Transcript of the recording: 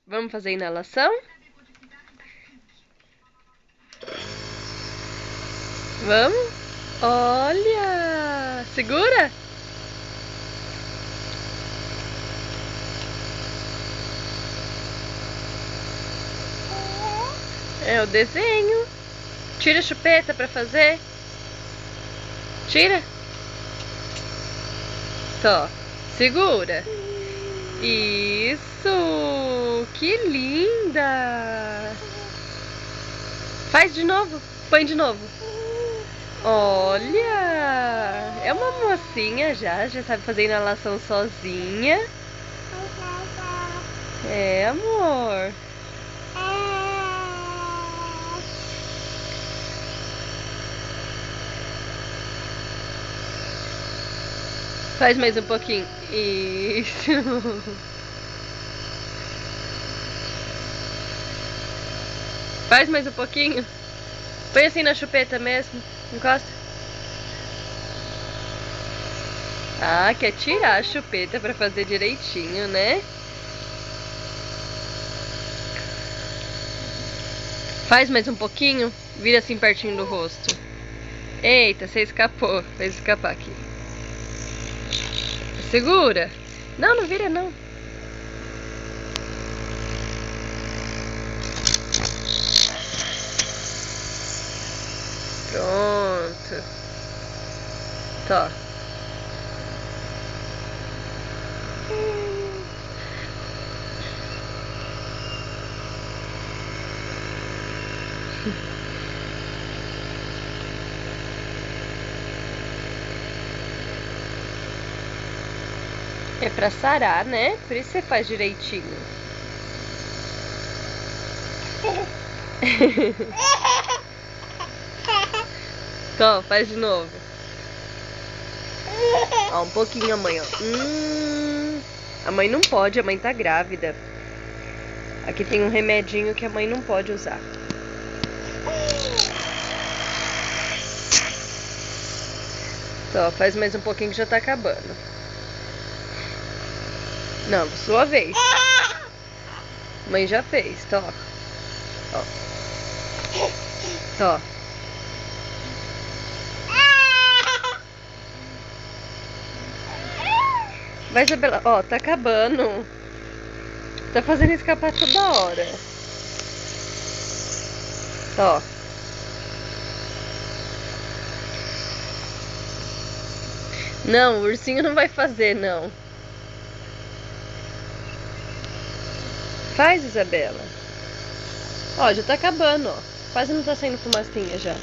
Vamos fazer inalação? Vamos? Olha! Segura! É o desenho. Tira a chupeta pra fazer. Tira. Só. Segura. Isso! Que linda! Faz de novo. Põe de novo. Olha! É uma mocinha já sabe fazer inalação sozinha. É, amor. Faz mais um pouquinho. Isso. Faz mais um pouquinho. Põe assim na chupeta mesmo. Encosta. Ah, quer tirar a chupeta pra fazer direitinho, né? Faz mais um pouquinho. Vira assim pertinho do rosto. Eita, você escapou. Fez escapar aqui. Segura. Não, não vira não. Pronto. Tá. É pra sarar, né? Por isso você faz direitinho. Tó, faz de novo. Ó, um pouquinho a mãe, ó. A mãe não pode, a mãe tá grávida. Aqui tem um remedinho que a mãe não pode usar. Tó, faz mais um pouquinho que já tá acabando. Não, sua vez. Mãe já fez, tó. Ó. Tó. Vai, Isabela. Ó, tá acabando. Tá fazendo escapar toda hora. Ó. Não, o ursinho não vai fazer, não. Faz, Isabela. Ó, já tá acabando, ó. Quase não tá saindo fumacinha já.